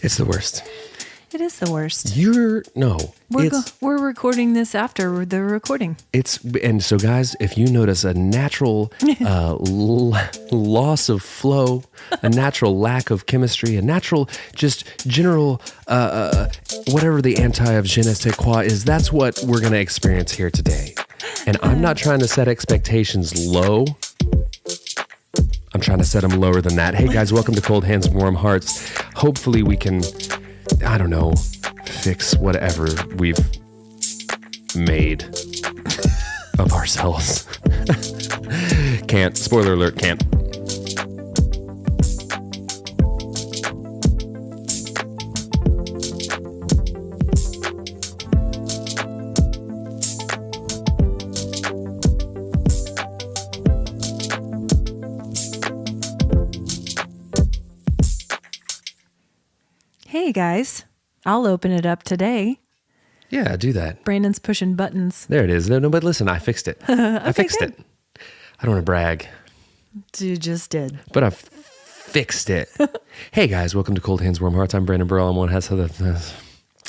It's the worst. It is the worst. We're recording this after the recording. And so guys, if you notice a natural loss of flow, a natural lack of chemistry, a natural just general whatever the anti of je ne sais quoi is, that's what we're going to experience here today. And I'm not trying to set expectations low. I'm trying to set them lower than that. Hey guys, welcome to Cold Hands and Warm Hearts. Hopefully we can, I don't know, fix whatever we've made of ourselves. Can't. Spoiler alert, can't. Hey guys, I'll open it up today. Yeah, do that. Brandon's pushing buttons. There it is. No, but listen, I fixed it. I fixed it. I don't want to brag. You just did. But I fixed it. Hey guys, welcome to Cold Hands, Warm Hearts. I'm Brandon Birdwell. I'm one half of the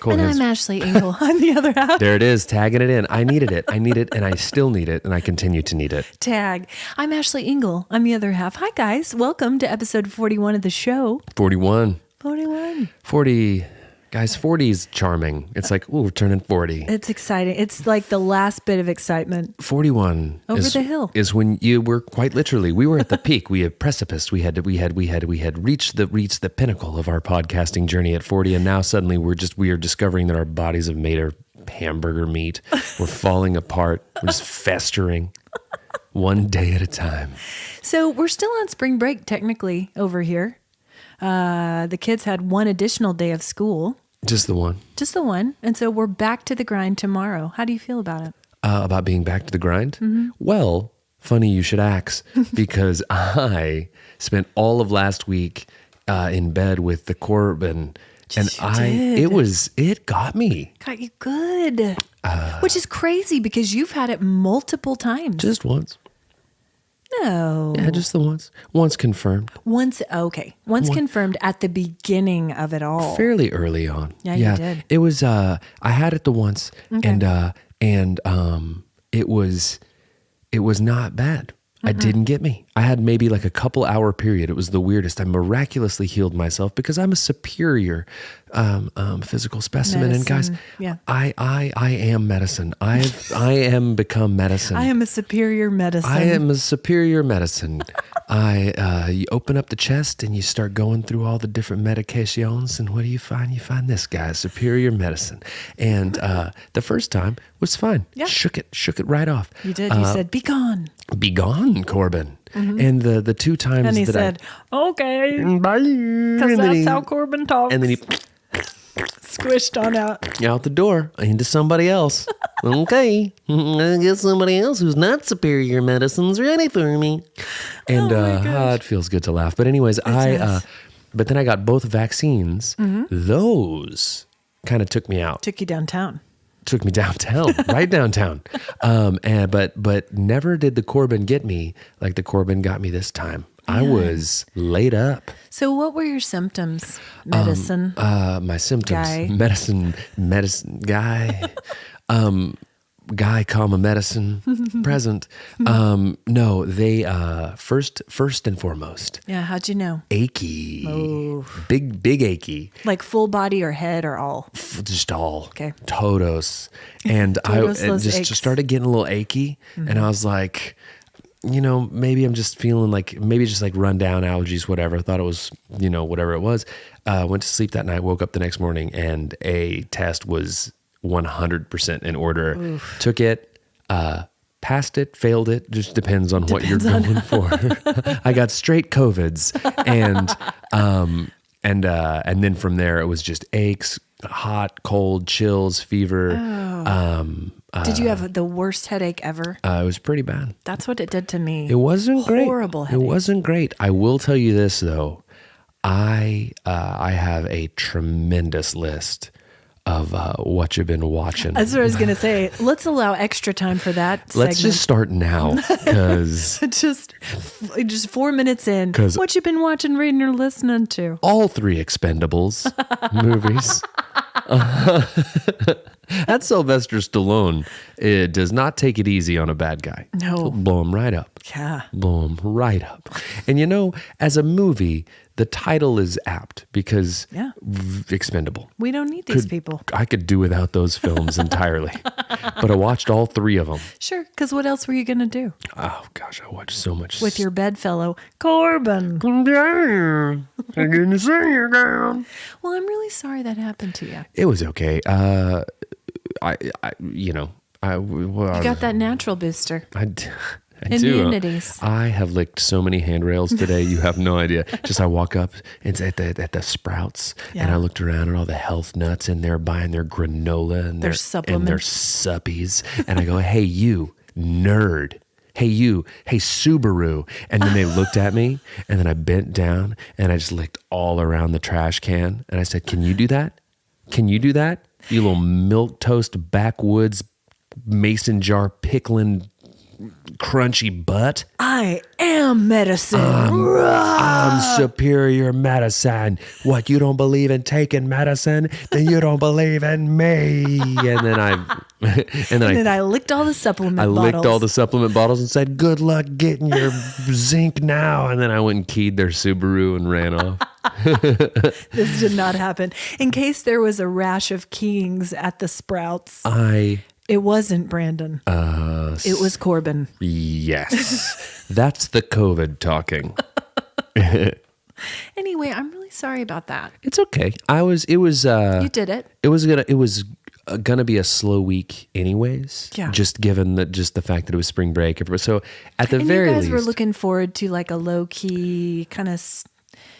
Cold Hands. I'm Ashley Engle. I'm the other half. There it is, tagging it in. I needed it, and I still need it, and I continue to need it. Tag. I'm Ashley Engle. I'm the other half. Hi guys, welcome to episode 41 of the show. 41. 40. Guys, 40 is charming. It's like, ooh, we're turning 40. It's exciting. It's like the last bit of excitement. 41 over the hill is when you were quite literally. We were at the peak. We had precipice. We had reached the pinnacle of our podcasting journey at 40, and now suddenly we are discovering that our bodies have made our hamburger meat. We're falling apart. We're just festering, one day at a time. So we're still on spring break technically over here. The kids had one additional day of school. Just the one. And so we're back to the grind tomorrow. How do you feel about it? About being back to the grind? Mm-hmm. Well, funny you should ask, because I spent all of last week in bed with the Corbin, and it got me. Got you good. Which is crazy because you've had it multiple times. Just once. No. Yeah, just the once. Once confirmed. Once confirmed at the beginning of it all. Fairly early on. Yeah, you did. It was, I had it the once, okay. and it was not bad. It didn't get me. I had maybe like a couple hour period. It was the weirdest. I miraculously healed myself because I'm a superior physical specimen. Medicine, and guys, yeah. I am medicine. I am become medicine. I am a superior medicine. I am a superior medicine. You open up the chest and you start going through all the different medications, and what do you find? You find this guy, superior medicine. And the first time was fine. Yeah. Shook it right off. You did. You said, "Be gone." Be gone, Corbin. Mm-hmm. And the two times and he that said, "Okay, bye," because that's how Corbin talks. And then he squished on out the door into somebody else. Okay, I guess somebody else who's not superior medicine's ready for me. And it feels good to laugh. But anyways, but then I got both vaccines. Mm-hmm. Those kind of took me out. Took you downtown. Took me downtown, right downtown. But never did the Corbin get me like the Corbin got me this time. Yeah. I was laid up. So what were your symptoms? Medicine? My symptoms. Guy. Medicine guy. Guy, comma, medicine, present. No, they, first and foremost. Yeah, how'd you know? Achy. Oh. Big achy. Like full body or head or all? Just all. Okay. Todos. And I just started getting a little achy, and I was like, maybe I'm just feeling like, maybe just like rundown allergies, whatever. I thought it was, whatever it was. Went to sleep that night, woke up the next morning, and a test was 100% in order. Oof. Took it, passed it, failed it. Just depends on what you're going for. I got straight COVIDs, and then from there it was just aches, hot, cold, chills, fever. Oh. Did you have the worst headache ever? It was pretty bad. That's what it did to me. It wasn't great. Horrible headache. It wasn't great. I will tell you this though. I have a tremendous list what you've been watching. That's what I was going to say. Let's allow extra time for that Let's segment. just start now, because just 4 minutes in. What you been watching, reading, or listening to? all three Expendables movies. That's Sylvester Stallone. It does not take it easy on a bad guy. No. He'll blow him right up. Yeah. Blow him right up. And you know, as a movie, the title is apt because Expendable. We don't need these people. I could do without those films entirely. But I watched all three of them. Sure, because what else were you going to do? Oh, gosh, I watched so much. With your bedfellow, Corbin. Come down. I'm going to sing you down. Well, I'm really sorry that happened to you. It was okay. You got that natural booster. I do. Immunities. I have licked so many handrails today. You have no idea. Just I walk up and at the Sprouts, and I looked around at all the health nuts in there buying their granola and their supplements and their suppies, and I go, "Hey, you nerd! Hey, you! Hey, Subaru!" And then they looked at me, and then I bent down and I just licked all around the trash can, and I said, "Can you do that? Can you do that? You little milquetoast backwoods mason jar pickling." Crunchy butt. I am medicine. I'm superior medicine. What, you don't believe in taking medicine? Then you don't believe in me. And then I licked all the supplement bottles. I licked all the supplement bottles and said, "Good luck getting your zinc now." And then I went and keyed their Subaru and ran off. This did not happen. In case there was a rash of keyings at the Sprouts. It wasn't Brandon. It was Corbin. Yes. That's the COVID talking. Anyway, I'm really sorry about that. It's okay. You did it. It was gonna be a slow week anyways. Yeah. Just given the fact that it was spring break. So at the very least, you guys were looking forward to like a low key kind of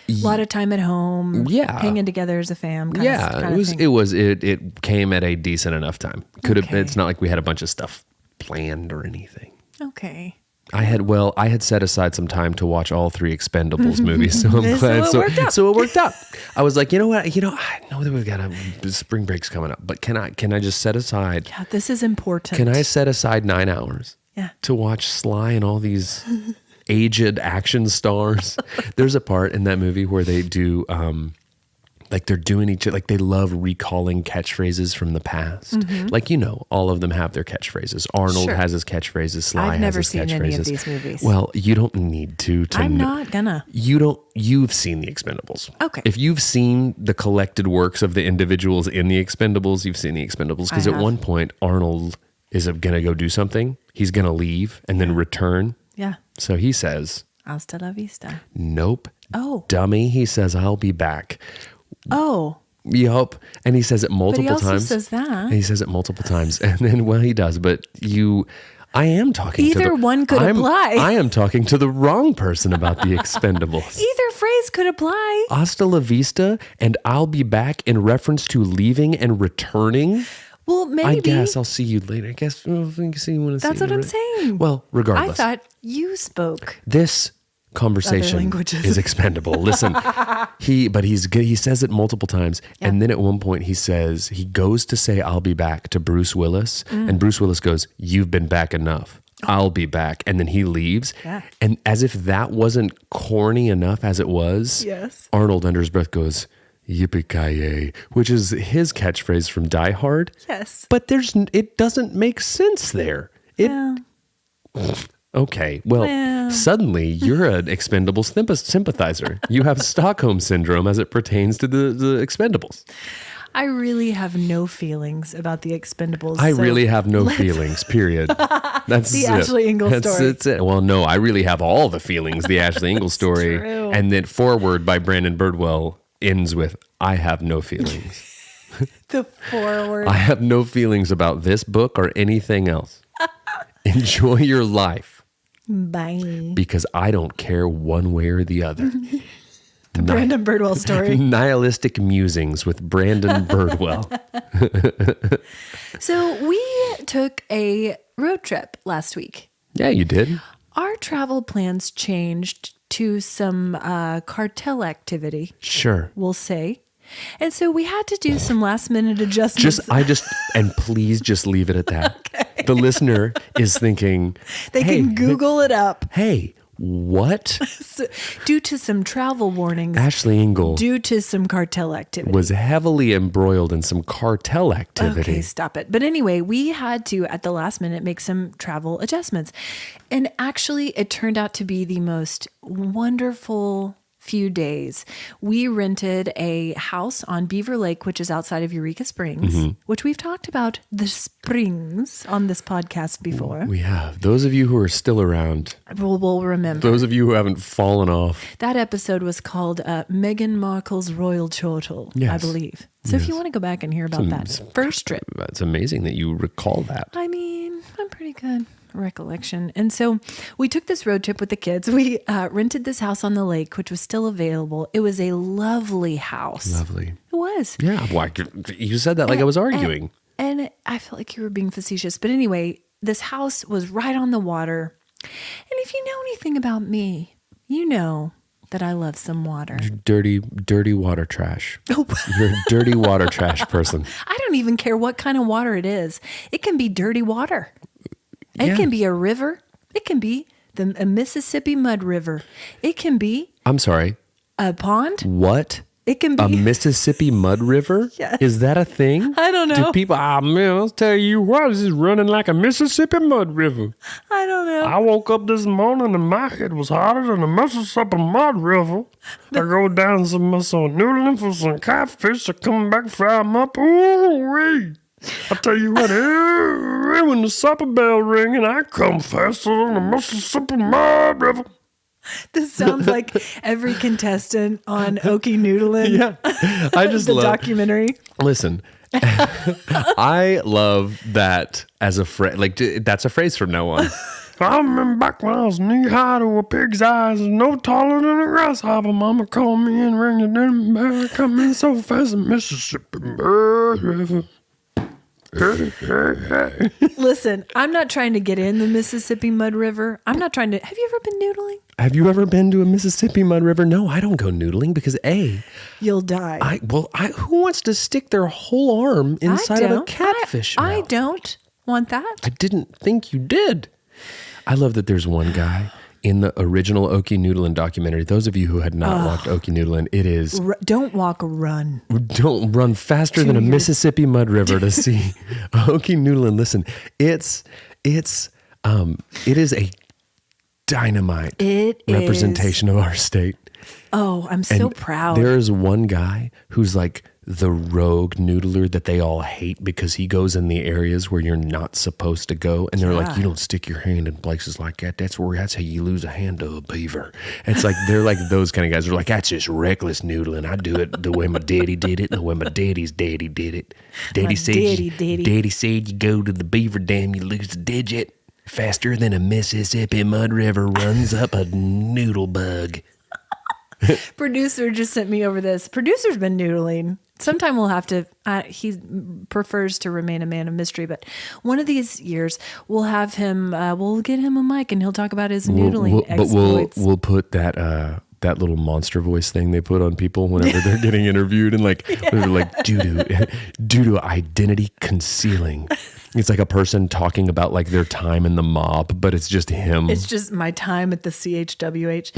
a lot of time at home. Yeah. Hanging together as a fam. Kind it came at a decent enough time. It's not like we had a bunch of stuff planned or anything. Okay. I had set aside some time to watch all three Expendables movies, so I'm glad. So it worked out. I was like, you know what? I know that we've got spring breaks coming up, but can I just set aside? Yeah, this is important. Can I set aside 9 hours? Yeah. To watch Sly and all these aged action stars? There's a part in that movie where they do like they're doing like they love recalling catchphrases from the past. Mm-hmm. Like, all of them have their catchphrases. Arnold has his catchphrases. Sly has his catchphrases. I've never seen any of these movies. Well, you don't need to. I'm not gonna. You've seen the Expendables. Okay. If you've seen the collected works of the individuals in the Expendables, you've seen the Expendables. Because at one point, Arnold is gonna go do something. He's gonna leave and then return. Yeah. So he says, "Hasta la vista." Nope. Oh. Dummy. He says, "I'll be back." Oh. Yup. And he says it multiple times. But he also says that. And he says it multiple times. And then, he does. But I am talking Either one could apply. I am talking to the wrong person about the Expendables. Either phrase could apply. Hasta la vista and "I'll be back" in reference to leaving and returning. Well, maybe. I guess I'll see you later. I guess we can see you when I see you. That's what I'm saying. Well, regardless. I thought you spoke. This conversation is expendable. Listen, he says it multiple times. Yeah. And then at one point he goes to say, "I'll be back" to Bruce Willis. And Bruce Willis goes, "You've been back enough. I'll be back." And then he leaves. Yeah. And as if that wasn't corny enough as it was, yes, Arnold under his breath goes, "Yippee-ki-yay," which is his catchphrase from Die Hard. Yes. But it doesn't make sense there. Okay, well, suddenly you're an Expendables sympathizer. You have Stockholm Syndrome as it pertains to the Expendables. I really have no feelings about the Expendables. I really have no feelings, period. That's the Ashley Engle story. That's it. Well, no, I really have all the feelings, the Ashley Engle story. True. And then Forward by Brandon Birdwell ends with, "I have no feelings." The forward. I have no feelings about this book or anything else. Enjoy your life. Bye. Because I don't care one way or the other. The Brandon Birdwell story. Nihilistic musings with Brandon Birdwell. So we took a road trip last week. Yeah, you did. Our travel plans changed to some cartel activity. Sure. We'll say. And so we had to do some last minute adjustments. And please just leave it at that. Okay. The listener is thinking, they can Google it up. Hey, what? So, due to some travel warnings, Ashley Engle, due to some cartel activity, was heavily embroiled in some cartel activity. Okay, stop it. But anyway, we had to, at the last minute, make some travel adjustments. And actually, it turned out to be the most wonderful few days. We rented a house on Beaver Lake, which is outside of Eureka Springs, which we've talked about the springs on this podcast before. We have. Those of you who are still around will remember. Those of you who haven't fallen off. That episode was called Meghan Markle's Royal Chortle, I believe. So if you want to go back and hear about that first trip. It's amazing that you recall that. I mean, I'm pretty good. Recollection. And so we took this road trip with the kids. We rented this house on the lake, which was still available. It was a lovely house. Lovely. It was. Yeah. Well, you said that like I was arguing. And I felt like you were being facetious. But anyway, this house was right on the water. And if you know anything about me, you know that I love some water. You're dirty water trash. Oh. You're a dirty water trash person. I don't even care what kind of water it is. It can be dirty water. It can be a river. It can be a Mississippi mud river. It can be... I'm sorry. A pond. What? It can be... A Mississippi mud river? Yes. Is that a thing? I don't know. Do people... man, I'll tell you what, this is running like a Mississippi mud river. I don't know. I woke up this morning and my head was hotter than a Mississippi mud river. I go down some Noodlin for some catfish. I come back, fry them up. Ooh-wee. I tell you what, when the supper bell ring and I come faster than the Mississippi mud river. This sounds like every contestant on Okie Noodlin. Yeah, I just love the documentary. Listen, I love that as a phrase. Like that's a phrase from now on. I remember back when I was knee high to a pig's eyes and no taller than a grasshopper. Mama called me and ring the dinner bell. Come in so fast, the Mississippi mud river. Listen, I'm not trying to get in the Mississippi mud river. I'm not trying to. Have you ever been noodling? Have you ever been to a Mississippi mud river? No, I don't go noodling because you'll die. Who wants to stick their whole arm inside of a catfish mouth? I don't want that. I didn't think you did. I love that there's one guy in the original Okie Noodlin documentary. Those of you who had not watched Okie Noodlin, it is... Don't walk, run. Don't run faster than a Mississippi mud river to see Okie Noodlin. Listen, it is a dynamite representation of our state. Oh, I'm so proud. There's one guy who's like the rogue noodler that they all hate because he goes in the areas where you're not supposed to go. And they're like, you don't stick your hand in places like that. That's how you lose a hand to a beaver. And it's like, they're like those kind of guys. They're like, that's just reckless noodling. I do it the way my daddy did it and the way my daddy's daddy did it. Daddy said you go to the beaver dam, you lose a digit. Faster than a Mississippi mud river runs up a noodle bug. Producer just sent me over this. Producer's been noodling. Sometime we'll have to, he prefers to remain a man of mystery, but one of these years we'll have him, we'll get him a mic and he'll talk about his noodling exploits. We'll put that little monster voice thing they put on people whenever they're getting interviewed and like, they're like due to identity concealing. It's like a person talking about like their time in the mob, but it's just him. It's just my time at the CHWH.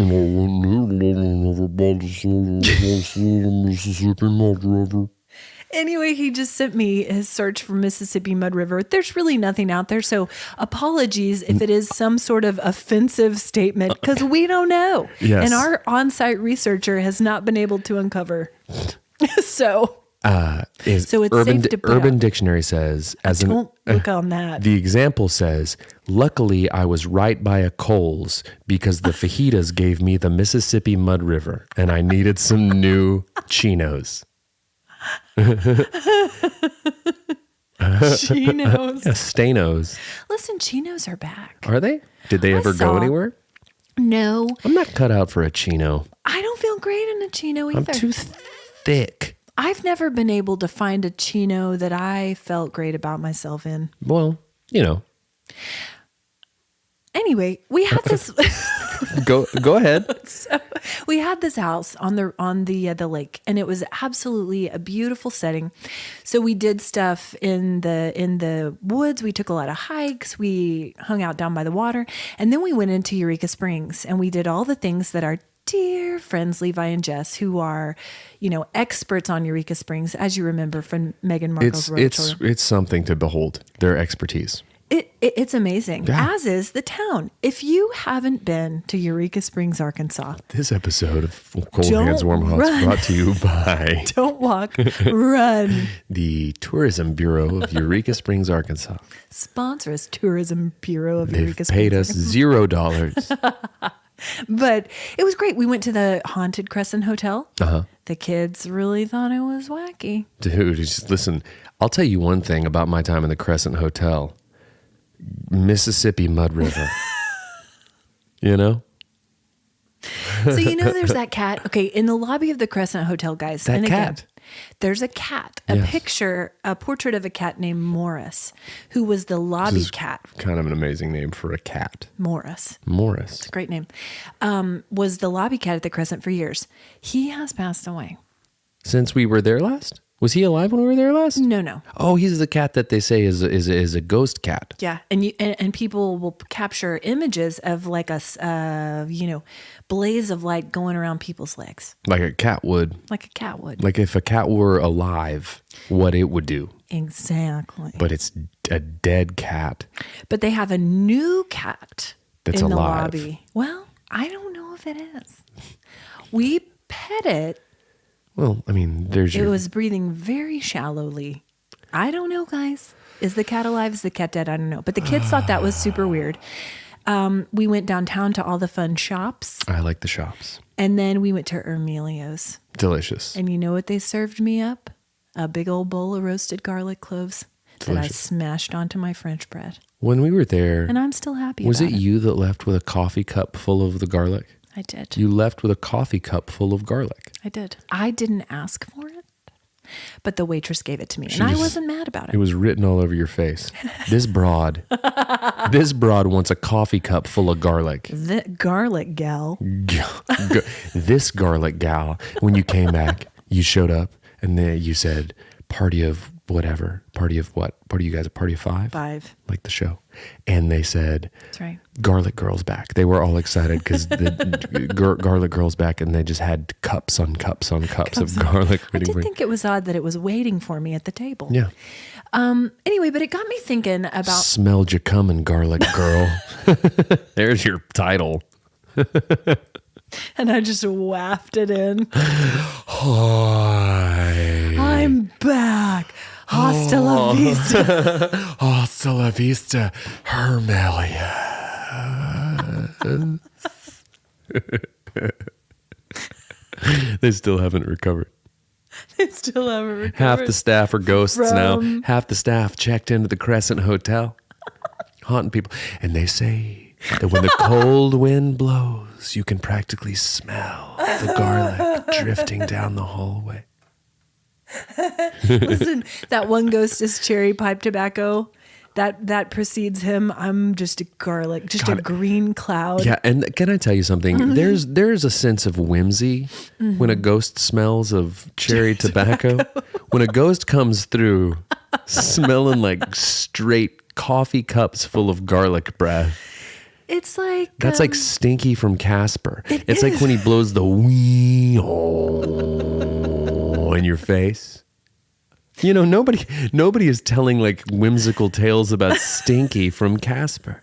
Anyway, he just sent me his search for Mississippi Mud River. There's really nothing out there, so apologies if it is some sort of offensive statement, because we don't know. Yes. And our on-site researcher has not been able to uncover. So it's safe to put Urban out. Dictionary says, Don't look on that. The example says, luckily I was right by a Kohl's because the fajitas gave me the Mississippi Mud River and I needed some new chinos. Chinos. Yeah, Stanos. Listen, chinos are back. Are they? Did they ever go anywhere? No. I'm not cut out for a chino. I don't feel great in a chino either. I'm too thick. I've never been able to find a chino that I felt great about myself in. Well, you know. Anyway, we had this... Go ahead. So we had this house on the lake, and it was absolutely a beautiful setting. So we did stuff in the woods. We took a lot of hikes. We hung out down by the water, and then we went into Eureka Springs, and we did all the things that our dear friends Levi and Jess, who are, experts on Eureka Springs, as you remember from Meghan Markle's royal tour. It's something to behold. Their expertise. It's amazing, Yeah. as is the town. If you haven't been to Eureka Springs, Arkansas, This episode of Cold Don't Hands Warm Hearts run. brought to you by don't walk, run. the Tourism Bureau of Eureka Springs, Arkansas. Sponsor us, Tourism Bureau of They've Eureka Springs. paid us $0. But it was great. We went to the Haunted Crescent Hotel. Uh-huh. The kids really thought it was wacky. Dude, just listen. I'll tell you one thing about my time in the Crescent Hotel. Mississippi Mud River. You know? So there's that cat. Okay, in the lobby of the Crescent Hotel, guys. That and again, cat. there's a cat, Yes. a portrait of a cat named Morris, who was the lobby This is cat. kind of an amazing name for a cat. Morris. Morris. Great name. Was the lobby cat at the Crescent for years. He has passed away. Since we were there last? Was he alive when we were there last? No. Oh, he's the cat that they say is a ghost cat. Yeah, and people will capture images of like a blaze of light going around people's legs, Like a cat would. like a cat would. Like if a cat were alive, what it would do. Exactly. But it's a dead cat. But they have a new cat That's in the alive. lobby. Well, I don't know if it is. We pet it. Well, I mean, It was breathing very shallowly. I don't know, guys. Is the cat alive? Is the cat dead? I don't know. But the kids thought that was super weird. We went downtown to all the fun shops. I like the shops. And then we went to Ermelio's. Delicious. And you know what they served me up? A big old bowl of roasted garlic cloves that I Delicious. smashed onto my French bread. When we were there, And I'm still happy was about it you that left with a coffee cup full of the garlic? I did. You left with a coffee cup full of garlic. I did. I didn't ask for it, but the waitress gave it to me. She And I just- wasn't mad about It it. was written all over your face. This broad wants a coffee cup full of garlic. The garlic gal. This garlic gal, when you came back, you showed up and then you said, party of whatever. Party of what? Party you guys, a party of 5? 5. Like the show. And they said, That's right. Garlic Girl's back. They were all excited because the Garlic Girl's back, and they just had cups on cups on cups of garlic. I did think it was odd that it was waiting for me at the table. Yeah. Anyway, but it got me thinking about Smelled you coming, Garlic Girl. There's your title. and I just wafted in. Hi. I'm back. Hasta la vista. Hasta la vista, Hermelia. They still haven't recovered. They still haven't recovered. Half the staff are ghosts now. From- Half the staff checked into the Crescent Hotel, haunting people. And they say that when the cold wind blows, you can practically smell the garlic drifting down the hallway. Listen, that one ghost is cherry pipe tobacco. That precedes him. I'm just a garlic, just a green cloud. Yeah, and can I tell you something? There's a sense of whimsy when a ghost smells of cherry tobacco. When a ghost comes through smelling like straight coffee cups full of garlic breath. It's like That's like Stinky from Casper. It's is. like when he blows the wee in your face. You know, nobody is telling like whimsical tales about Stinky from Casper.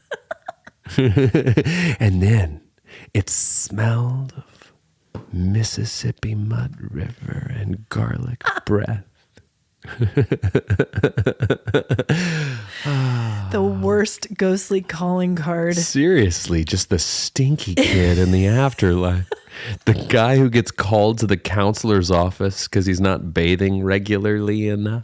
And then it smelled of Mississippi Mud River and garlic breath. the worst ghostly calling card. Seriously, just the stinky kid in the afterlife. The guy who gets called to the counselor's office because he's not bathing regularly enough.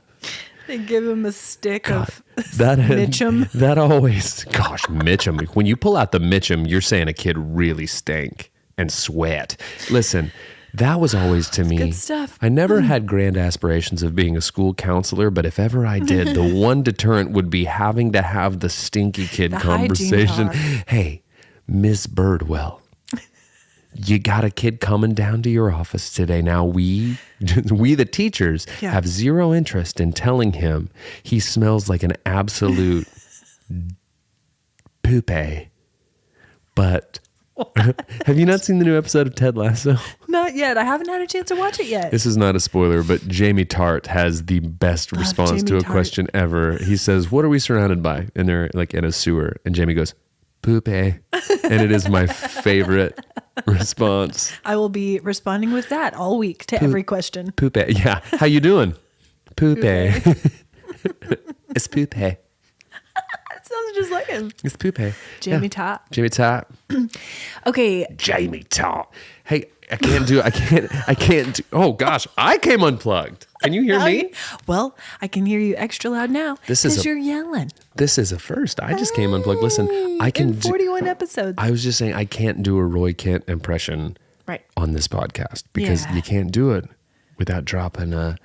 They give him a stick of That Mitchum. That always, gosh, Mitchum. When you pull out the Mitchum, you're saying a kid really stank and sweat. Listen, that was always to me. good stuff. I never had grand aspirations of being a school counselor, but if ever I did, the one deterrent would be having to have the stinky kid The hygiene conversation. talk. Hey, Miss Birdwell, you got a kid coming down to your office today. Now we the teachers have zero interest in telling him he smells like an absolute poopy. But have you not seen the new episode of Ted Lasso? Not yet. I haven't had a chance to watch it yet. This is not a spoiler, but Jamie Tart has the best response Jamie to a Tart. question ever. He says, "What are we surrounded by?" And they're like in a sewer. And Jamie goes, "Poopy." And it is my favorite response. I will be responding with that all week to every question. Poopy. Yeah. How you doing? Poopy. It's poopy. That sounds just like him. It's poopy. Jamie Tart. Jamie Tart. Okay. Jamie Tart. Hey, I can't do, oh gosh, I came unplugged. Can you hear me? Well, I can hear you extra loud now This is because a- you're yelling. This is a first. I just came unplugged. Listen, I can In 41 episodes. I was just saying I can't do a Roy Kent impression Right. on this podcast because Yeah. you can't do it without dropping a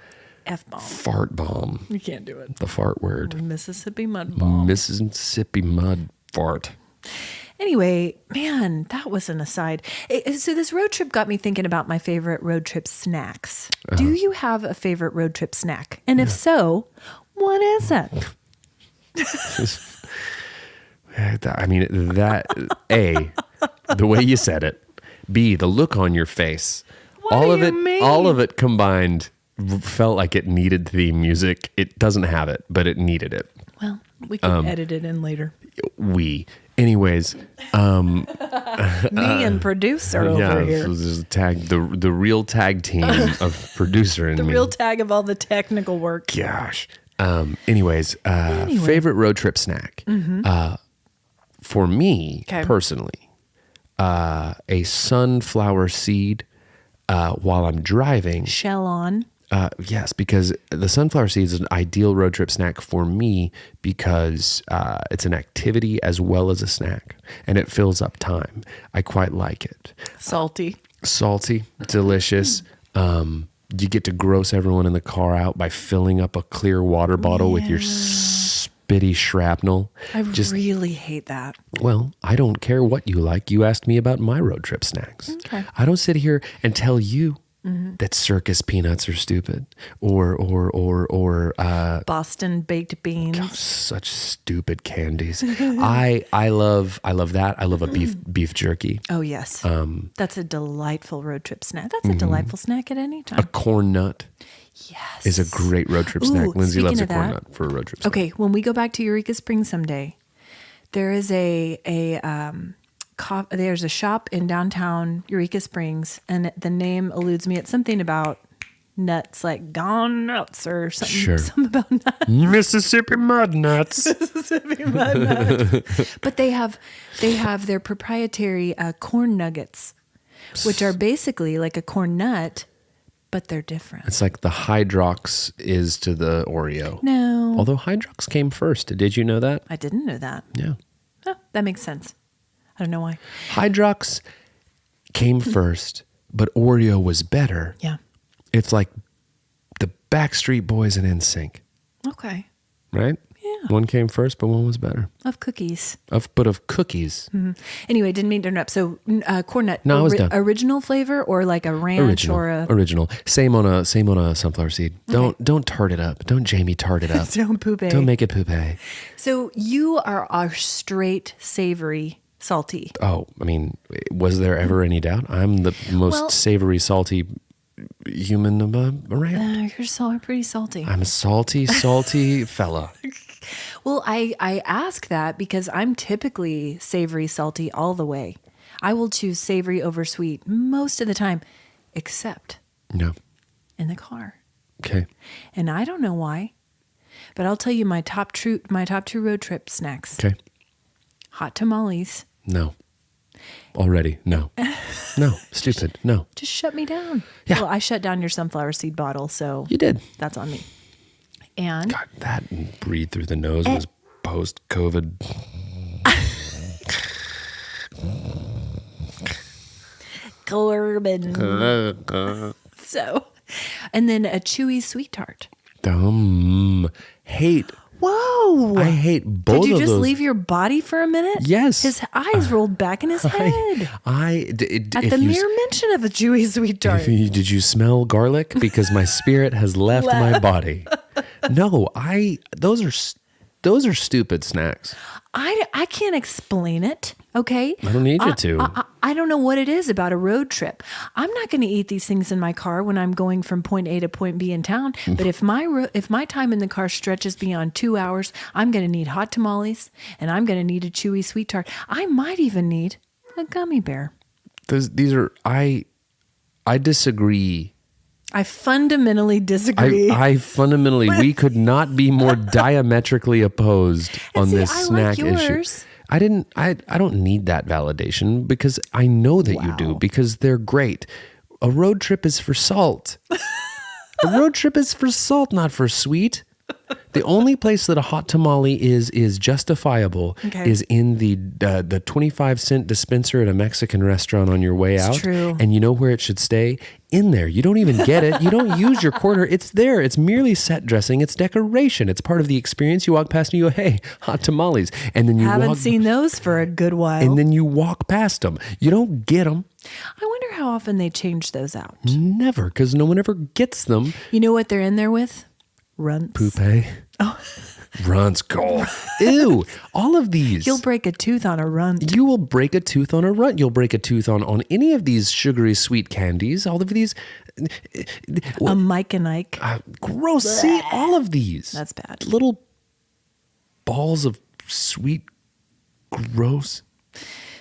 F-bomb. fart bomb. You can't do it. The fart word. Mississippi mud bomb. Mississippi mud fart. Anyway, man, that was an aside. So this road trip got me thinking about my favorite road trip snacks. Do you have a favorite road trip snack? And if so, what is it? I mean, that A, the way you said it. B, the look on your face. What do you mean? All of it combined felt like it needed the music. It doesn't have it, but it needed it. Well, we can edit it in later. Anyways, Me and producer over here. this is the real tag team of producer and The me. real tag of all the technical work. Gosh. Anyways, favorite road trip snack. For me, Okay. personally, a sunflower seed while I'm driving. Shell on. Yes, because the sunflower seed is an ideal road trip snack for me because it's an activity as well as a snack, and it fills up time. I quite like it. Salty. Salty, delicious. You get to gross everyone in the car out by filling up a clear water bottle with your spitty shrapnel. I really hate that. Well, I don't care what you like. You asked me about my road trip snacks. Okay. I don't sit here and tell you that circus peanuts are stupid or Boston baked beans. such stupid candies. I love that. I love a beef jerky. Oh, yes. That's a delightful road trip snack. That's Mm-hmm. a delightful snack at any A time. corn nut Yes. is a great road trip Ooh, snack. Lindsay loves a speaking of corn that- nut for a road trip snack. Okay, when we go back to Eureka Springs someday, there is there's a shop in downtown Eureka Springs, and the name eludes me. It's something about nuts, like gone nuts or something. Sure. Something about nuts. Mississippi mud nuts. But they have their proprietary corn nuggets, which are basically like a corn nut, but they're different. It's like the Hydrox is to the Oreo. No, Although Hydrox came first. Did you know that? I didn't know that. Yeah. Oh, that makes sense. I don't know why. Hydrox came first, but Oreo was better. Yeah. It's like the Backstreet Boys and NSYNC, Okay. right? Yeah. One came first, but one was better. Of cookies. Of cookies. Anyway, didn't mean to interrupt. So, corn nut. No, I was done. Original flavor or like a ranch or a. Original. Same on a sunflower seed. Don't tart it up. Don't Jamie tart it up. Don't poopy. Don't make it poopy. So you are our straight savory salty. Oh, I mean, was there ever any doubt? I'm the most Well- savory, salty human around. You're pretty salty. I'm a salty fella. Well, I ask that because I'm typically savory salty all the way. I will choose savory over sweet most of the time, except No. in the car. Okay. And I don't know why, but I'll tell you my top two road trip snacks. Okay. Hot tamales. No. Already. No. No. Stupid. No. Just shut me down. Yeah. Well, I shut down your sunflower seed bottle, so You did. that's on me. And God, that and breathe through the nose was post-COVID. Corbin. So, and then a chewy sweet tart. Hate. Whoa. I hate both of those. Did you just leave your body for a minute? Yes. His eyes rolled back in his head. At the mere mention of a Chewy sweet tart. Did you smell garlic? Because my spirit has left my body. No, those are stupid snacks. I can't explain it. Okay. I don't need you to. I don't know what it is about a road trip. I'm not going to eat these things in my car when I'm going from point A to point B in town. But if my time in the car stretches beyond 2 hours, I'm going to need hot tamales and I'm going to need a Chewy sweet tart. I might even need a gummy bear. These are, I disagree. I fundamentally disagree. We could not be more diametrically opposed on this snack issue. I don't need that validation because I know that you do, because they're great. A road trip is for salt. A road trip is for salt, not for sweet. The only place that a hot tamale is justifiable is in the 25-cent dispenser at a Mexican restaurant on your way out. True. And you know where it should stay? In there. You don't even get it. You don't use your quarter. It's there. It's merely set dressing. It's decoration. It's part of the experience. You walk past and you go, hey, hot tamales. And then you haven't seen those for a good while. And then you walk past them. You don't get them. I wonder how often they change those out. Never, because no one ever gets them. You know what they're in there with? Runts. Poupée. Oh. Runts. Go. Ew. All of these. You'll break a tooth on a runt. You will break a tooth on a runt. You'll break a tooth on any of these sugary sweet candies. All of these. A Mike and Ike. Gross. Blech. See, all of these. That's bad. Little balls of sweet, gross.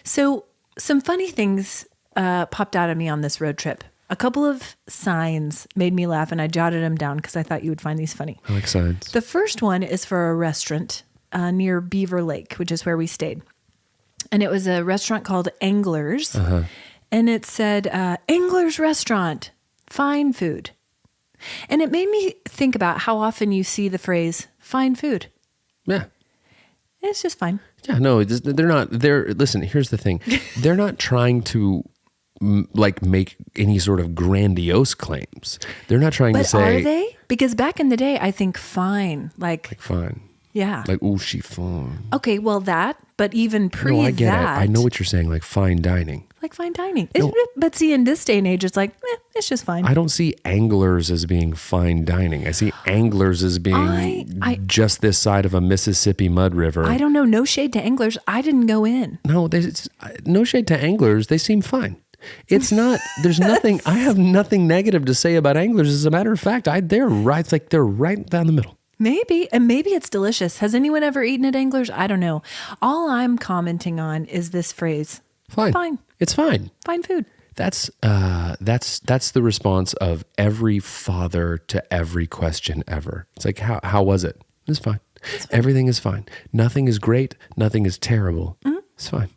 So some funny things popped out at me on this road trip. A couple of signs made me laugh, and I jotted them down because I thought you would find these funny. I like signs. The first one is for a restaurant near Beaver Lake, which is where we stayed. And it was a restaurant called Engler's. Uh-huh. And it said, Engler's Restaurant, fine food. And it made me think about how often you see the phrase, fine food. Yeah. It's just fine. Yeah, no, listen, here's the thing. They're not trying to make any sort of grandiose claims. They're not trying to say. Are they? Because back in the day, I think fine, like fine. Yeah. Like, ooh, she fine. Okay, well that, but even pre I get that. it. I know what you're saying, like fine dining. Like fine dining. No. But see, in this day and age, it's like, it's just fine. I don't see anglers as being fine dining. I see anglers as being just this side of a Mississippi mud river. I don't know. No shade to anglers. I didn't go in. No, no shade to anglers. They seem fine. It's not, there's nothing, I have nothing negative to say about anglers. As a matter of fact, they're right down the middle. Maybe, and maybe it's delicious. Has anyone ever eaten at Engler's? I don't know. All I'm commenting on is this phrase. Fine. Fine. It's fine. Fine food. That's the response of every father to every question ever. It's like, how was it? It's fine. Everything is fine. Nothing is great. Nothing is terrible. Mm-hmm. It's fine.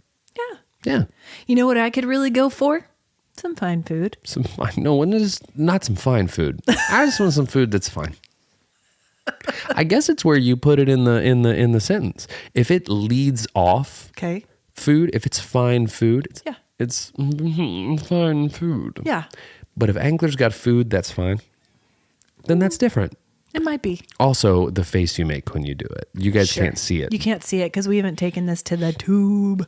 Yeah. You know what I could really go for? Some fine food. Some fine. No, not some fine food. I just want some food that's fine. I guess it's where you put it in the sentence. If it leads off food, if it's fine food, it's fine food. Yeah. But if Angler's got food that's fine, then that's different. It might be. Also, the face you make when you do it. You guys can't see it. You can't see it because we haven't taken this to the tube.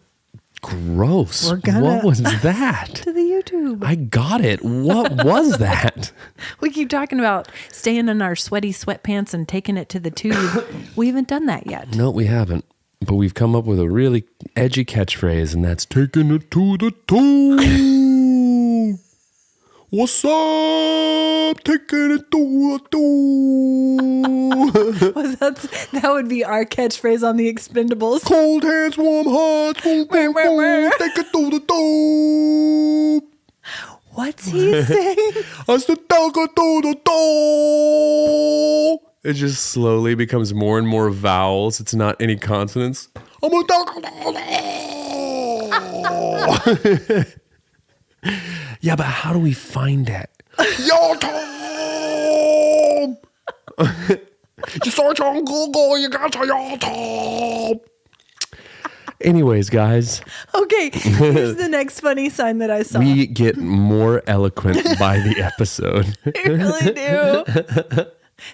Gross. What was that? To the YouTube. I got it. What was that? We keep talking about staying in our sweaty sweatpants and taking it to the tube. We haven't done that yet. No, we haven't. But we've come up with a really edgy catchphrase, and that's taking it to the tube. What's up? Taking it to the tube. That would be our catchphrase on the Expendables. Cold hands, warm hearts. Take it to the tube. What's he saying? I said, take it to the tube. It just slowly becomes more and more vowels. It's not any consonants. I'm gonna take it to the tube. Yeah, but how do we find it? Your tube! You search on Google, you got to your tube! Anyways, guys. Okay, here's the next funny sign that I saw. We get more eloquent by the episode. We really do.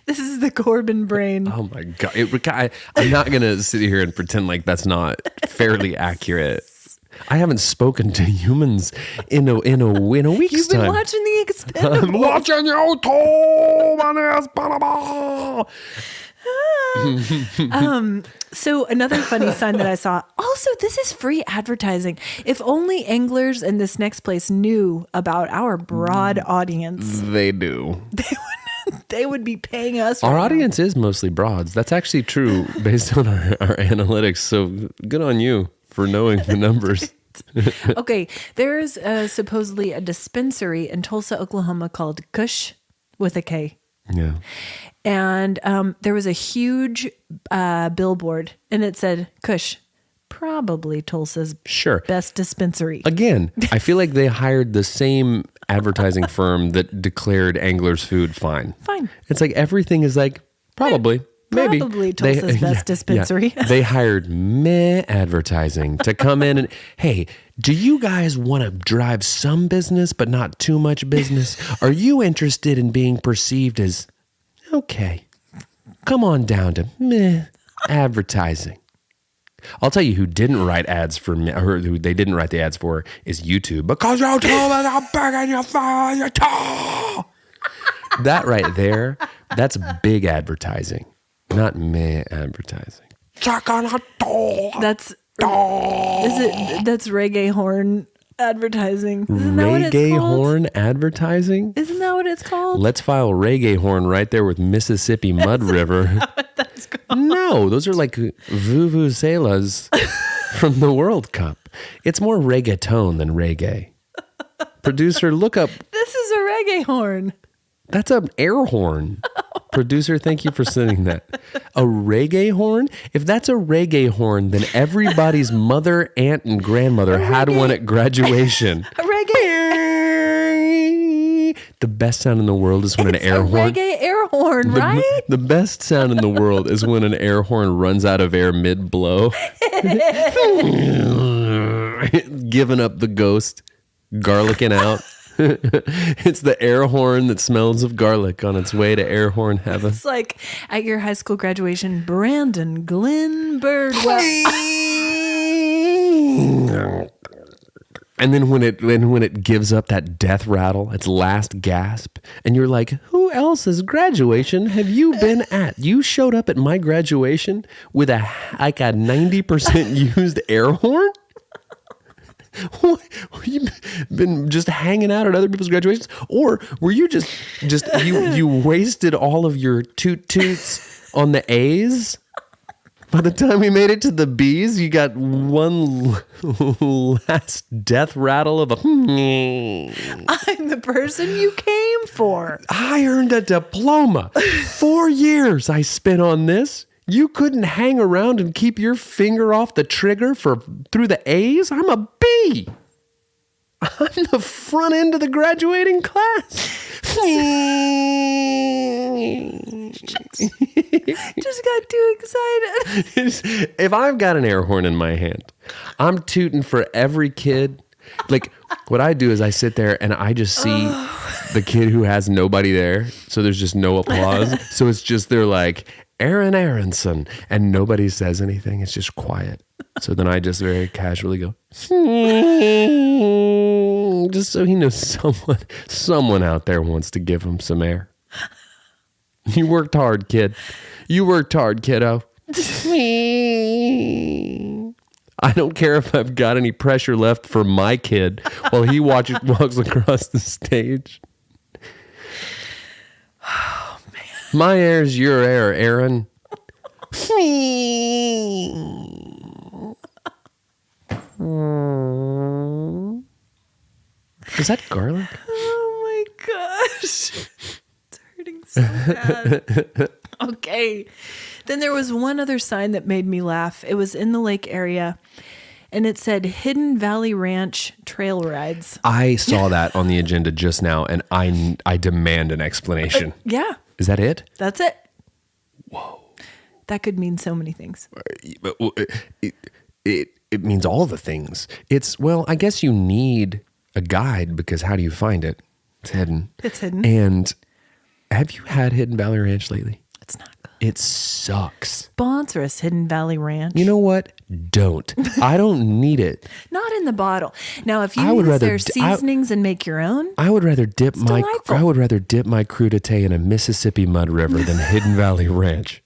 This is the Corbin brain. Oh my God. I'm not going to sit here and pretend like that's not fairly accurate. I haven't spoken to humans in a week's You've been time. watching The Expendables. I'm watching YouTube on this Panama. So another funny sign that I saw. Also, this is free advertising. If only anglers in this next place knew about our broad audience, They do. they would be paying us. Our right now. audience is mostly broads. That's actually true based on our analytics. So good on you for knowing the numbers. Okay, there's supposedly a dispensary in Tulsa, Oklahoma called Kush with a K. Yeah. And there was a huge billboard, and it said, Kush, probably Tulsa's Sure. best dispensary. Again, I feel like they hired the same advertising firm that declared Angler's Food fine. Fine. It's like everything is like, probably, maybe. Probably Tulsa's best dispensary. They hired meh advertising to come in and, hey, do you guys want to drive some business but not too much business? Are you interested in being perceived as, okay, come on down to meh advertising. I'll tell you who didn't write ads for me, or who they didn't write the ads for, is YouTube. Because YouTube is a big in your face. That right there, that's big advertising, not meh advertising. That's reggae horn advertising. Isn't that what it's Reggae called? horn advertising? Isn't that what it's called? Let's file reggae horn right there with Mississippi Mud River. That's called. No, those are like vuvuzelas from the World Cup. It's more reggaeton than reggae. Producer, look up. This is a reggae horn. That's an air horn. Producer, thank you for sending that. A reggae horn? If that's a reggae horn, then everybody's mother, aunt, and grandmother had one at graduation. A reggae. The best sound in the world is when an It's air a horn. reggae air horn, right? The best sound in the world is when an air horn runs out of air mid-blow. Giving up the ghost, garlicking out. It's the air horn that smells of garlic on its way to air horn heaven. It's like at your high school graduation, Brandon Glenn Birdwell. And then when it gives up that death rattle, its last gasp, and you're like, who else's graduation have you been at? You showed up at my graduation with a 90% used air horn? What? You been just hanging out at other people's graduations? Or were you just you wasted all of your toots on the A's? By the time we made it to the B's, you got one last death rattle of a. I'm the person you came for. I earned a diploma. 4 years I spent on this. You couldn't hang around and keep your finger off the trigger through the A's? I'm a B. I'm the front end of the graduating class. Just got too excited. If I've got an air horn in my hand, I'm tooting for every kid. Like, what I do is I sit there and I just see the kid who has nobody there. So there's just no applause. So it's just, they're like, Aaron Aronson, and nobody says anything. It's just quiet. So then I just very casually go, just so he knows someone out there wants to give him some air. You worked hard, kid. You worked hard, kiddo. I don't care if I've got any pressure left for my kid while he walks across the stage. My air's your air, Aaron. Is that garlic? Oh my gosh. It's hurting so bad. Okay. Then there was one other sign that made me laugh. It was in the lake area, and it said Hidden Valley Ranch Trail Rides. I saw that on the agenda just now, and I demand an explanation. Yeah. Is that it? That's it. Whoa. That could mean so many things. It means all the things. Well, I guess you need a guide, because how do you find it? It's hidden. It's hidden. And Have you had Hidden Valley Ranch lately? It's not good. It sucks. Sponsor us, Hidden Valley Ranch. You know what? Don't. I don't need it. Not in the bottle. Now, if I you would use rather their seasonings and make your own, I would rather dip my delightful. I would rather dip my crudité in a Mississippi mud river than Hidden Valley Ranch.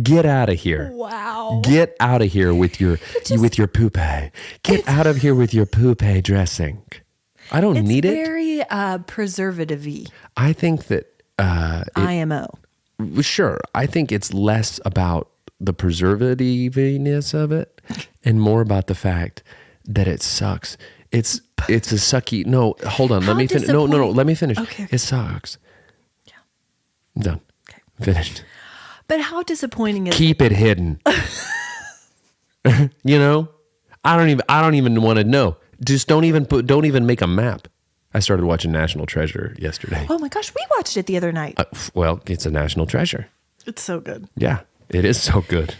Get out of here. wow. Get out of here with your poupée. Get out of here with your poupée dressing. I don't need it. It's very preservative-y. I think that IMO. sure. I think it's less about the preservativeness of it and more about the fact that it sucks. It's a sucky. No, hold on. Let me finish. No. Let me finish. Okay. It sucks. Yeah. I'm done. Okay. Finished. But how disappointing is Keep it hidden. You know, I don't even want to know. Just don't even make a map. I started watching National Treasure yesterday. Oh my gosh, we watched it the other night. Well, it's a national treasure. It's so good. Yeah, it is so good.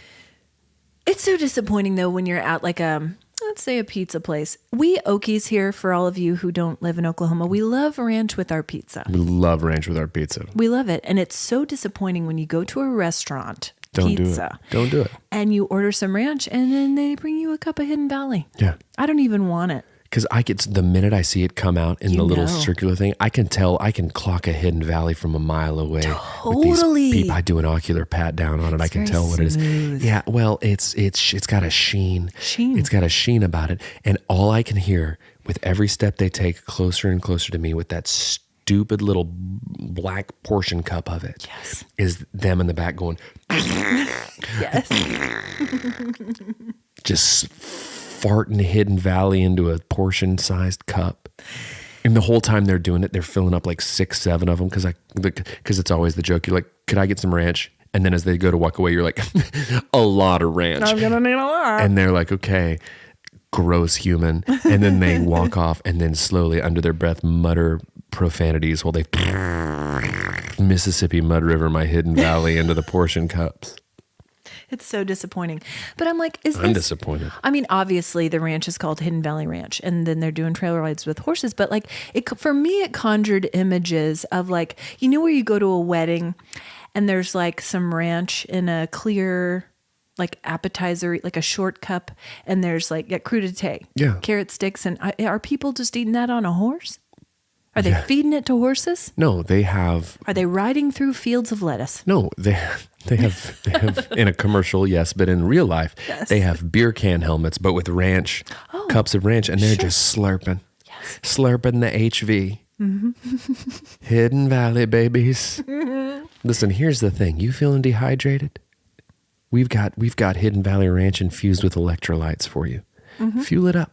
It's so disappointing though when you're at like let's say a pizza place. We Okies here, for all of you who don't live in Oklahoma, we love ranch with our pizza. We love ranch with our pizza. We love it. And it's so disappointing when you go to a restaurant, Don't pizza, do it. Don't do it. and you order some ranch and then they bring you a cup of Hidden Valley. Yeah. I don't even want it. Because the minute I see it come out in the little know. circular thing, I can clock a Hidden Valley from a mile away. Totally. With these people, I do an ocular pat down on it. I can very tell what it is. smooth. Yeah, well, it's got a sheen. Sheen. It's got a sheen about it. And all I can hear with every step they take closer and closer to me with that stupid little black portion cup of it Yes. is them in the back going, Yes. just farting Hidden Valley into a portion-sized cup. And the whole time they're doing it, they're filling up like 6, 7 of them because it's always the joke. You're like, could I get some ranch? And then as they go to walk away, you're like, a lot of ranch. I'm going to need a lot. And they're like, okay, gross human. And then they walk off and then slowly under their breath mutter profanities while they Mississippi Mud River my Hidden Valley into the portion cups. It's so disappointing. But I'm like, I'm disappointed. I mean, obviously the ranch is called Hidden Valley Ranch and then they're doing trailer rides with horses. But like for me, it conjured images of like, you know, where you go to a wedding and there's like some ranch in a clear, like appetizer, like a short cup. And there's like crudité, carrot sticks. And are people just eating that on a horse? Are they feeding it to horses? No, they have. Are they riding through fields of lettuce? No, they have in a commercial, yes, but in real life, they have beer can helmets, but with ranch, cups of ranch, and they're just slurping, slurping the HV. Mm-hmm. Hidden Valley babies. Mm-hmm. Listen, here's the thing: you feeling dehydrated? We've got Hidden Valley Ranch infused with electrolytes for you. Mm-hmm. Fuel it up.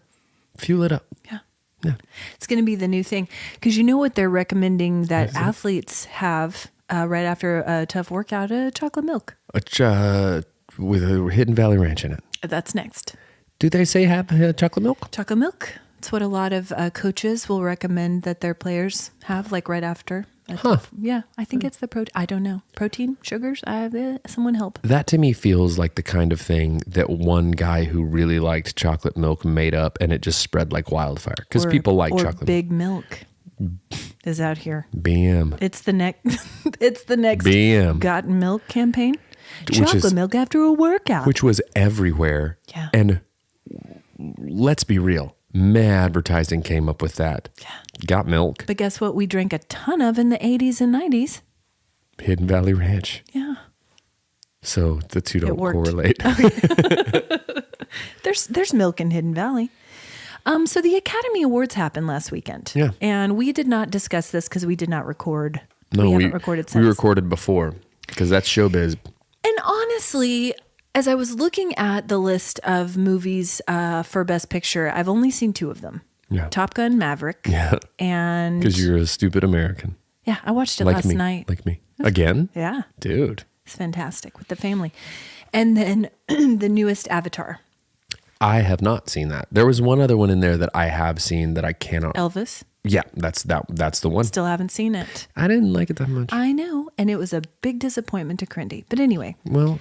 Yeah. Yeah. It's going to be the new thing because you know what they're recommending that athletes have right after a tough workout? Chocolate milk. With a Hidden Valley Ranch in it. That's next. Do they say have chocolate milk? Chocolate milk. It's what a lot of coaches will recommend that their players have like right after. Yeah, I think it's the protein. I don't know. Protein, sugars. Someone help. That to me feels like the kind of thing that one guy who really liked chocolate milk made up and it just spread like wildfire because people like chocolate Big milk is out here. BM. It's the next BM. Gotten Milk campaign. Chocolate milk after a workout. Which was everywhere. Yeah. And let's be real. Mad advertising came up with that. Yeah. Got milk. But guess what we drank a ton of in the 80s and 90s? Hidden Valley Ranch. Yeah. So the two don't correlate. There's milk in Hidden Valley. So the Academy Awards happened last weekend. Yeah. And we did not discuss this because we did not record. No, we haven't recorded since. We recorded before because that's showbiz. And honestly, as I was looking at the list of movies for Best Picture, I've only seen 2 of them. Yeah. Top Gun, Maverick. Yeah. And because you're a stupid American. Yeah, I watched it last night. Like me. Again? Yeah. Dude. It's fantastic with the family. And then the newest Avatar. I have not seen that. There was one other one in there that I have seen that I cannot. Elvis. Yeah, that's the one. Still haven't seen it. I didn't like it that much. I know. And it was a big disappointment to Crindy. But anyway. Well,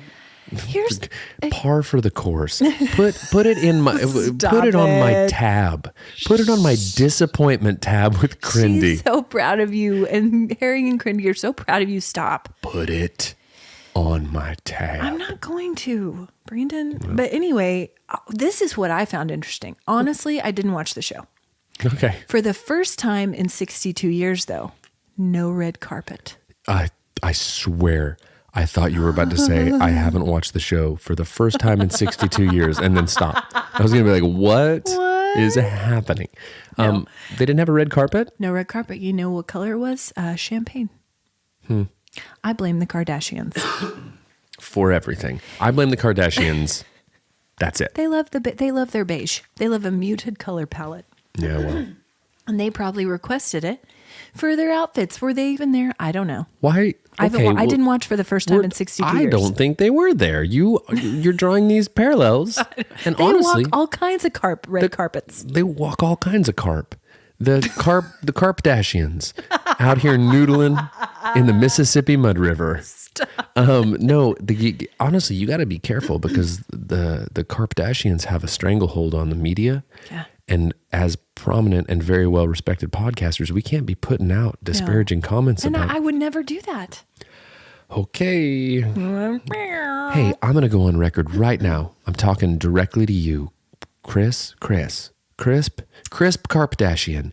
Here's Par for the course. Put it in my put it on my tab. Put it on my disappointment tab with Crindy. She's so proud of you, and Harry and Crindy are so proud of you. Stop. Put it on my tab. I'm not going to, Brandon. But anyway, this is what I found interesting. Honestly, I didn't watch the show. Okay. For the first time in 62 years, though, no red carpet. I swear, I thought you were about to say, I haven't watched the show for the first time in 62 years, and then stop. I was going to be like, what is happening? No. They didn't have a red carpet? No red carpet. You know what color it was? Champagne. I blame the Kardashians. For everything. I blame the Kardashians. That's it. They love their beige. They love a muted color palette. Yeah, well. And they probably requested it for their outfits. Were they even there? I don't know. Why? I didn't watch for the first time in 62 years. I don't think they were there. You're drawing these parallels. And They honestly, walk all kinds of red carpets. they walk all kinds of carp. The Kardashians out here noodling in the Mississippi Mud River. No, honestly, you got to be careful because the Kardashians have a stranglehold on the media. Yeah. And as prominent and very well respected podcasters, we can't be putting out disparaging comments And about. I would never do that. Okay. Hey, I'm going to go on record right now. I'm talking directly to you, Crisp Kardashian.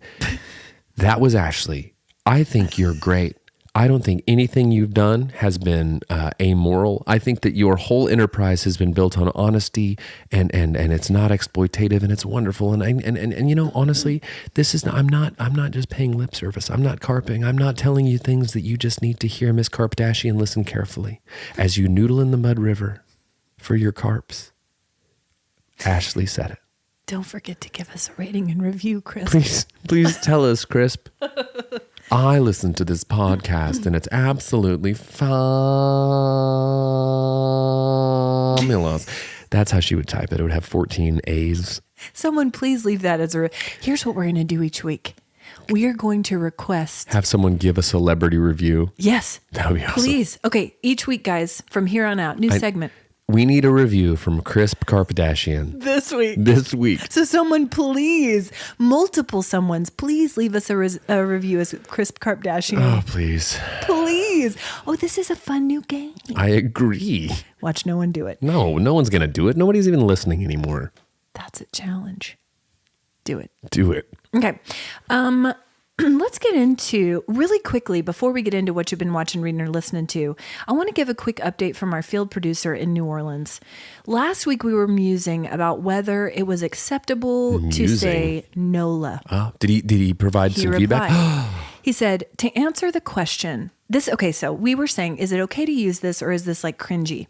That was Ashley. I think you're great. I don't think anything you've done has been amoral. I think that your whole enterprise has been built on honesty and it's not exploitative and it's wonderful. And you know, honestly, this is not, I'm not just paying lip service. I'm not carping. I'm not telling you things that you just need to hear, Miss Kardashian. Listen carefully as you noodle in the mud river for your carps. Ashley said it. Don't forget to give us a rating and review, Chris. Please tell us, Crisp. I listen to this podcast and it's absolutely fabulous. That's how she would type it. It would have 14 A's. Someone please leave that as here's what we're going to do each week. We are going to request. Have someone give a celebrity review. Yes. That would be awesome. Please. Okay. Each week, guys, from here on out, new segment. We need a review from Crisp Kardashian. This week. So someone please, multiple someones, please leave us a review as Crisp Kardashian. Oh, please. Please. Oh, this is a fun new game. I agree. Watch no one do it. No one's going to do it. Nobody's even listening anymore. That's a challenge. Do it. Do it. Okay. Let's get into, really quickly, before we get into what you've been watching, reading, or listening to, I want to give a quick update from our field producer in New Orleans. Last week, we were musing about whether it was acceptable to say NOLA. Oh, did he provide some feedback? He said, to answer the question, so we were saying, is it okay to use this or is this like cringy?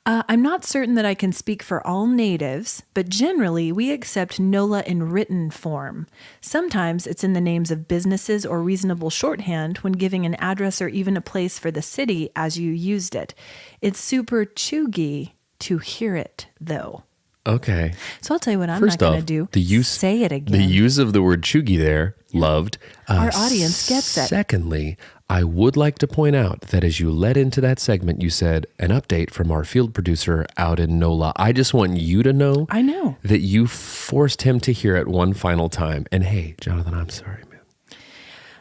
I'm not certain that I can speak for all natives, but generally we accept NOLA in written form. Sometimes it's in the names of businesses or reasonable shorthand when giving an address or even a place for the city as you used it. It's super chuggy to hear it, though. Okay. So I'll tell you what I'm not going to do. Say it again. The use of the word chuggy there, loved. Our audience gets it. Secondly, I would like to point out that as you led into that segment, you said an update from our field producer out in NOLA. I just want you to know. I know. That you forced him to hear it one final time. And hey, Jonathan, I'm sorry, man.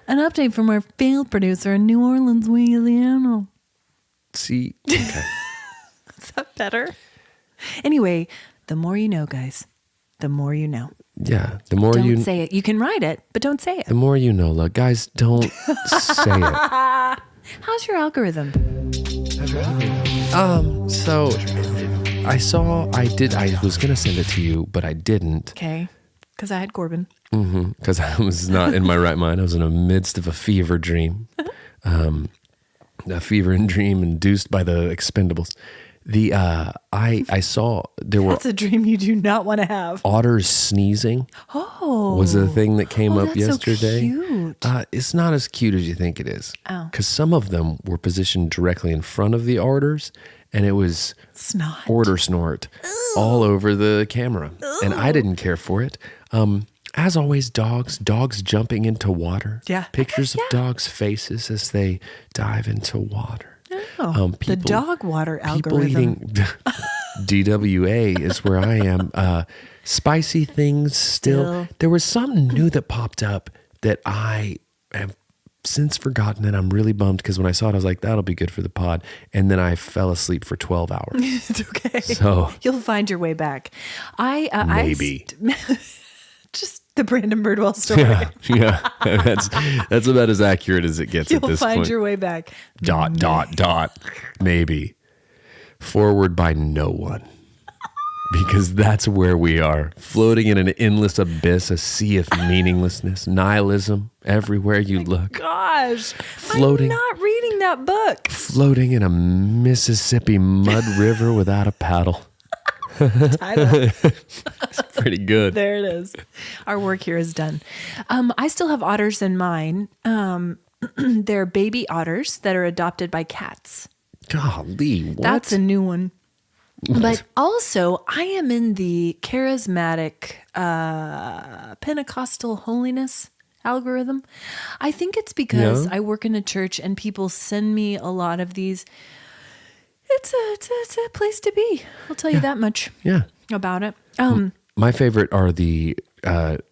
An update from our field producer in New Orleans, Louisiana. See? Okay. Is that better? Anyway, the more you know, guys, the more you know. Yeah, the more don't say it. You can write it, but don't say it. The more you know, look, guys, don't say it. How's your algorithm? So I was going to send it to you, but I didn't. Okay, because I had Corbin. Because I was not in my right mind. I was in the midst of a fever dream. A fever and dream induced by the Expendables. I saw there were. That's a dream you do not want to have. Otters sneezing. Oh, was a thing that came up that's yesterday. So cute. It's not as cute as you think it is. Oh, because some of them were positioned directly in front of the otters, and it was otter snort all over the camera, and I didn't care for it. As always, dogs jumping into water. Yeah, pictures of dogs' faces as they dive into water. Oh, the dog water People algorithm. eating DWA is where I am. Spicy things still. There was something new that popped up that I have since forgotten, and I'm really bummed because when I saw it, I was like, that'll be good for the pod. And then I fell asleep for 12 hours. It's okay. So you'll find your way back. maybe. Just the Brandon Birdwell story. Yeah. That's about as accurate as it gets at You'll this find point. your way back. Dot. Maybe. Forward by no one. Because that's where we are, floating in an endless abyss, a sea of meaninglessness, nihilism everywhere you look. Gosh, Floating. I'm not reading that book. Floating in a Mississippi mud river without a paddle. Title. Pretty good. There it is. Our work here is done. I still have otters in mine. They're baby otters that are adopted by cats. Golly, what? That's a new one. But also, I am in the charismatic Pentecostal holiness algorithm. I think it's because I work in a church and people send me a lot of these. It's a place to be. I'll tell you that much about it. My favorite are the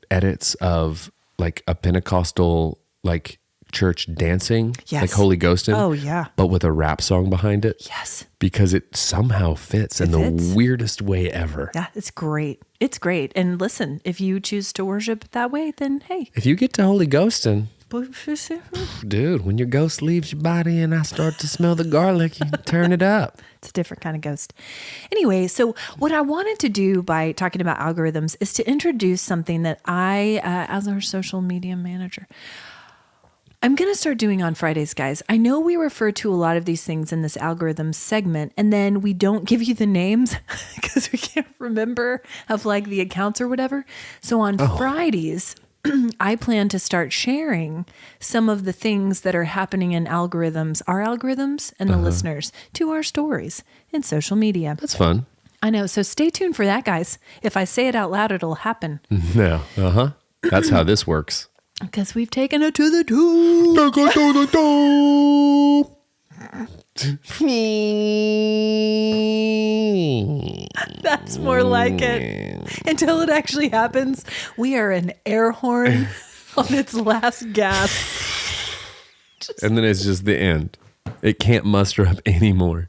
edits of like a Pentecostal like church dancing, like Holy Ghosting. Oh, yeah. But with a rap song behind it. Yes. Because it somehow fits in the weirdest way ever. Yeah, it's great. It's great. And listen, if you choose to worship that way, then hey. If you get to Holy Ghosting, dude, when your ghost leaves your body and I start to smell the garlic, you turn it up. It's a different kind of ghost. Anyway, so what I wanted to do by talking about algorithms is to introduce something that I, as our social media manager, I'm going to start doing on Fridays, guys. I know we refer to a lot of these things in this algorithm segment, and then we don't give you the names because we can't remember of like the accounts or whatever. So on Fridays, I plan to start sharing some of the things that are happening in algorithms, our algorithms and the listeners, to our stories in social media. That's fun. I know. So stay tuned for that, guys. If I say it out loud, it'll happen. Yeah. That's how this works. Because we've taken it to the top. Take it to the top. That's more like it. Until it actually happens, we are an air horn on its last gasp. And then it's just the end. It can't muster up anymore.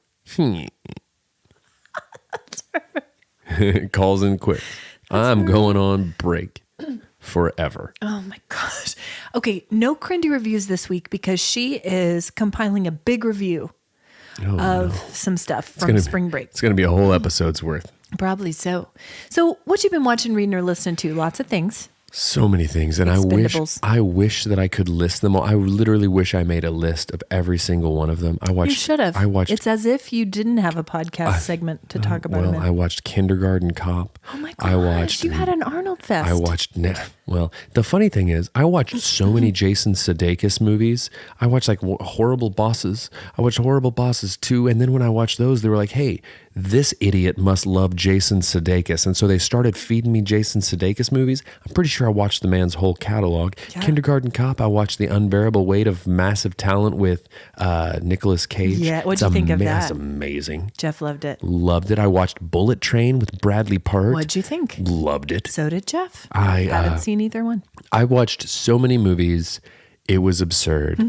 Calls in quick. I'm going on break forever. Oh my gosh. Okay, no Crindy reviews this week because she is compiling a big review of some stuff from spring break. It's going to be a whole episode's worth. Probably so. So what you been watching, reading, or listening to? Lots of things. So many things. And Expendables. I wish that I could list them all. I literally wish I made a list of every single one of them. You should have. It's as if you didn't have a podcast segment to talk about them in. I watched Kindergarten Cop. Oh my gosh, you had an Arnold Fest. I watched, the funny thing is, I watched so many Jason Sudeikis movies. I watched like Horrible Bosses. I watched Horrible Bosses 2. And then when I watched those, they were like, hey, this idiot must love Jason Sudeikis. And so they started feeding me Jason Sudeikis movies. I'm pretty sure I watched the man's whole catalog. Yeah. Kindergarten Cop, I watched The Unbearable Weight of Massive Talent with Nicolas Cage. Yeah, what'd you think of that? It's amazing. Jeff loved it. Loved it. I watched Bullet Train with Bradley Pert. What'd you think? Loved it. So did Jeff. I haven't seen either one. I watched so many movies. It was absurd.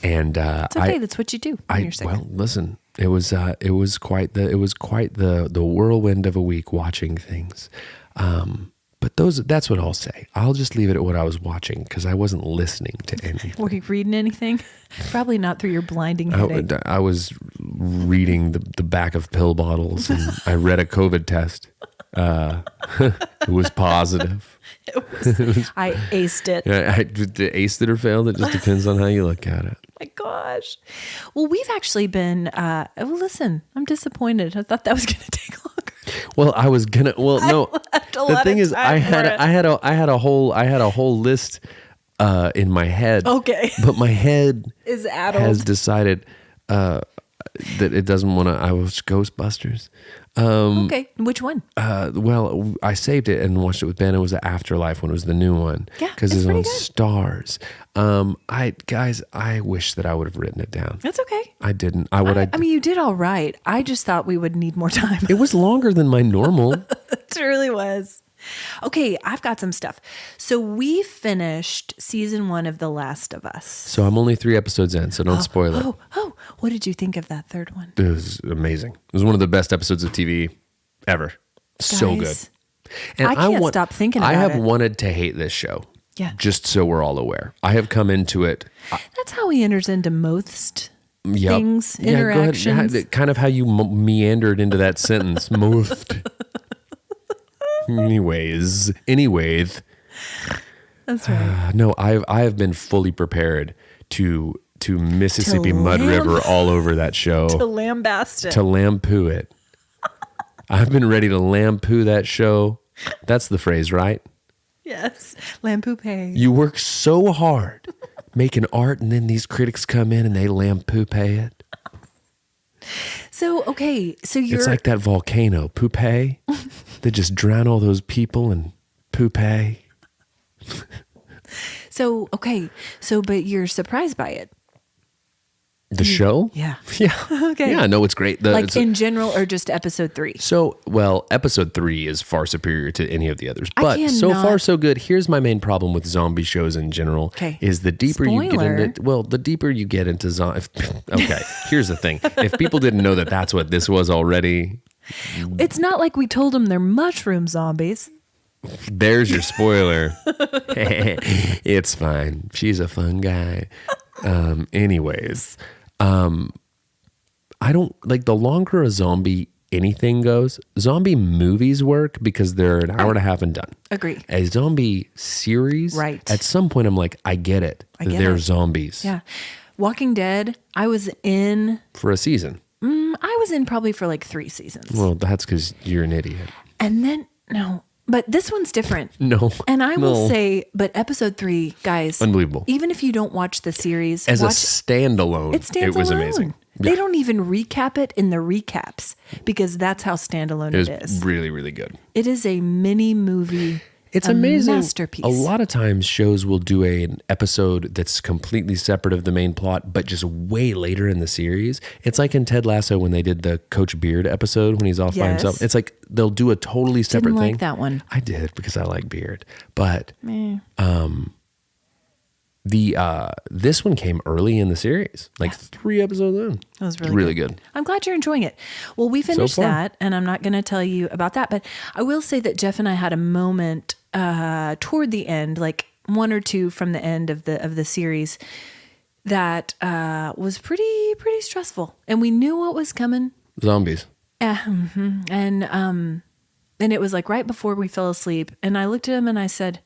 And it's okay. That's what you do when you're sick. Well, listen. It was quite the whirlwind of a week watching things. But that's what I'll say. I'll just leave it at what I was watching because I wasn't listening to anything. Were you reading anything? Probably not through your blinding headache. I was reading the back of pill bottles and I read a COVID test. It was positive. I aced it. Yeah, I aced it or failed. It just depends on how you look at it. My gosh. Well, we've actually been, listen, I'm disappointed. I thought that was going to take longer. Well, I was gonna. Well, no. The thing is, I had a whole list in my head. Okay. But my head is addled. has decided. that it doesn't want to. I was Ghostbusters. Okay, which one? Well, I saved it and watched it with Ben. It was the Afterlife when it was the new one. Yeah, because it's it's on pretty good. Stars. I wish that I would have written it down. That's okay. I didn't. I mean, you did all right. I just thought we would need more time. It was longer than my normal. It really was. Okay, I've got some stuff. So we finished season 1 of The Last of Us. So I'm only 3 episodes in, so don't spoil it. Oh, what did you think of that third one? It was amazing. It was one of the best episodes of TV ever. So good. Guys, I can't stop thinking about I have it. wanted to hate this show. Yeah. Just so we're all aware. I have come into it. That's how he enters into most Yep. things, Yeah, go ahead. interactions. Kind of how you meandered into that sentence. Moved. Anyways. That's right. No, I have been fully prepared to Mississippi Mud River all over that show. To lambast it. To lampoon it. I've been ready to lampoon that show. That's the phrase, right? Yes. Lampoon. You work so hard making art, and then these critics come in and they lampoon it. So, okay. So you're... It's like that volcano, Poupée, that just drown all those people in Poupée. So, okay. So, but you're surprised by it. The show? Yeah. Yeah. Okay. Yeah, no, it's great. Like in general or just episode 3? So, well, episode 3 is far superior to any of the others. I But so cannot- far, so good. Here's my main problem with zombie shows in general. Okay. Is the deeper you get Spoiler. into, well, the deeper you get into zombie. Okay, here's the thing. If people didn't know that that's what this was already, It's not like we told them they're mushroom zombies. there's your spoiler. It's fine. She's a fun guy. Anyways, I don't like the longer a zombie anything goes. Zombie movies work because they're an hour and a half and done. Agree. A zombie series, Right. At some point, I'm like, I get it. get They're it. zombies. Yeah. Walking Dead, I was in probably for like 3 seasons. Well, that's because you're an idiot. And then, no, but this one's different. No. And I will No. say, but episode 3, guys, Unbelievable. even if you don't watch the series, As a watch standalone, it stands it was alone. amazing. They Yeah. don't even recap it in the recaps because that's how standalone It was it is. really, really good. It is a mini movie. It's a amazing. masterpiece. A lot of times shows will do an episode that's completely separate of the main plot, but just way later in the series. It's like in Ted Lasso when they did the Coach Beard episode when he's off by Yes. himself. It's like they'll do a totally separate Didn't thing. like that one. I did because I like Beard. But Meh. this one came early in the series, like 3 episodes in. That was really good. I'm glad you're enjoying it. Well, we finished far. that, and I'm not going to tell you about that, but I will say that Jeff and I had a moment toward the end, like 1 or 2 from the end of the series, that was pretty stressful, and we knew what was coming. Zombies. And it was like right before we fell asleep, and I looked at him and I said,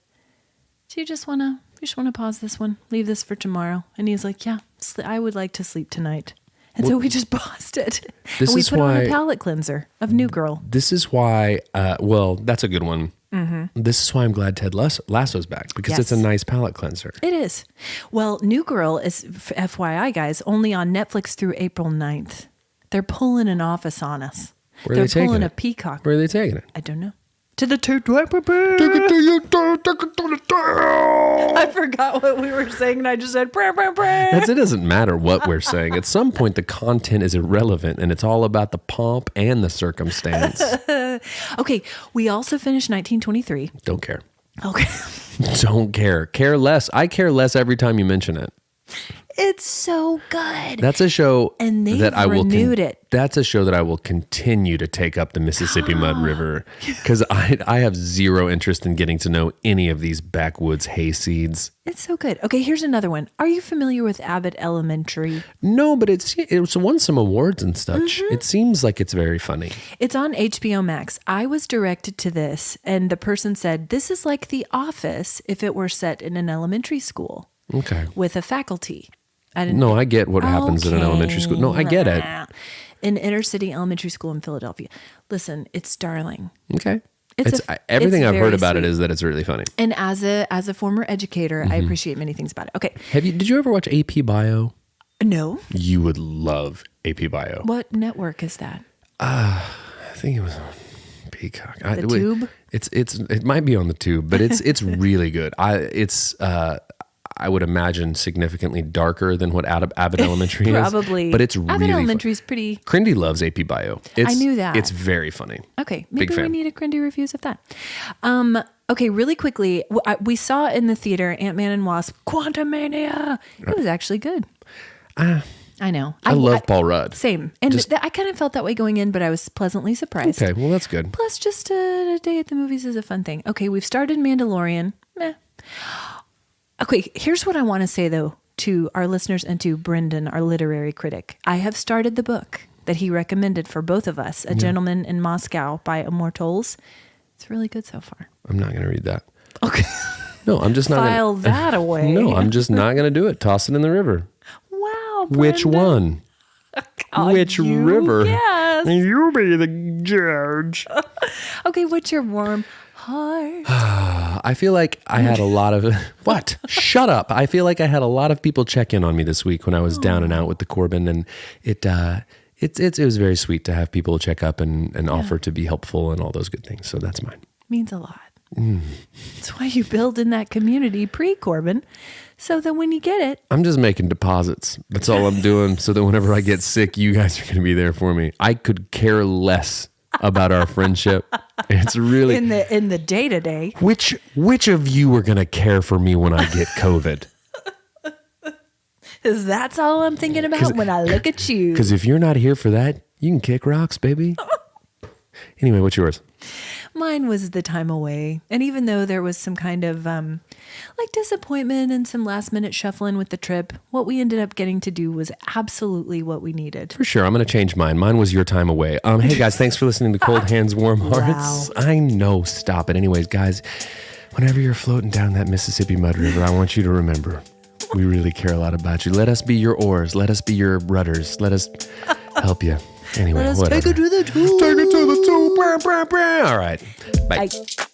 "Do you just want to pause this one, leave this for tomorrow?" And he's like, "Yeah, I would like to sleep tonight." And so we just paused it. This and we is put on why- a palate cleanser of New Girl. This is why, well, that's a good one. Mm-hmm. This is why I'm glad Ted Lasso's back because it's a Yes. nice palate cleanser. It is. Well, New Girl is, FYI, guys, only on Netflix through April 9th. They're pulling an office on us. Where are They're they taking pulling it? a peacock. Where are they taking it? I don't know. To the I forgot what we were saying, and I just said, "Brr, brr, brr." It doesn't matter what we're saying. At some point, the content is irrelevant, and it's all about the pomp and the circumstance. Okay, we also finished 1923. Don't care. Okay. Don't care. Care less. I care less every time you mention it. It's so good. That's a show And they've that I will renewed it. That's a show that I will continue to take up the Mississippi Mud River because I have zero interest in getting to know any of these backwoods hayseeds. It's so good. Okay, here's another one. Are you familiar with Abbott Elementary? No, but it's won some awards and such. Mm-hmm. It seems like it's very funny. It's on HBO Max. I was directed to this, and the person said, "This is like The Office if it were set in an elementary school Okay. with a faculty." I didn't No, I get what happens in an elementary school. No, I get it. An inner city elementary school in Philadelphia. Listen, it's darling. Okay. It's Everything I've heard very about it sweet. is that it's really funny. And as a former educator, I appreciate many things about it. Okay. Did you ever watch AP Bio? No. You would love AP Bio. What network is that? I think it was on Peacock. The Tube? It might be on the Tube, but it's really good. I would imagine significantly darker than what Abbott Elementary is. Probably. But it's Abbott really Elementary is pretty... Crindy loves AP Bio. I knew that. It's very funny. Okay. Big Maybe we fan. need a Crindy reviews of that. Okay, really quickly. We saw in the theater Ant-Man and Wasp, Quantumania. It was actually good. I know. I love Paul Rudd. Same. And I kind of felt that way going in, but I was pleasantly surprised. Okay, well, that's good. Plus, just a day at the movies is a fun thing. Okay, we've started Mandalorian. Meh. Okay, here's what I want to say, though, to our listeners and to Brendan, our literary critic. I have started the book that he recommended for both of us, A Gentleman in Moscow by Immortals. It's really good so far. I'm not going to read that. Okay. No, I'm just not File that away. No, I'm just not going to do it. Toss it in the river. Wow, Which Brendan. one? Oh, Which you river? guess. You be the judge. Okay, what's your warm heart? I feel like I had a lot of... What? Shut up. I feel like I had a lot of people check in on me this week when I was down and out with the Corbin, and it was very sweet to have people check up and offer to be helpful and all those good things. So that's mine. Means a lot. That's why you build in that community pre-Corbin, so that when you get it... I'm just making deposits. That's all I'm doing, so that whenever I get sick, you guys are going to be there for me. I could care less about our friendship. It's really... In the day-to-day. Which of you are going to care for me when I get COVID? Because that's all I'm thinking about when I look at you. Because if you're not here for that, you can kick rocks, baby. Anyway, what's yours? Mine was the time away. And even though there was some kind of disappointment and some last minute shuffling with the trip, what we ended up getting to do was absolutely what we needed. For sure. I'm going to change mine. Mine was your time away. Hey guys, thanks for listening to Cold Hands, Warm Hearts. Wow. I know. Stop it. Anyways, guys, whenever you're floating down that Mississippi mud river, I want you to remember, we really care a lot about you. Let us be your oars. Let us be your rudders. Let us help you. Anyway, Let us whatever. take it to the tool. Take it to the tool. All right. Bye. Bye.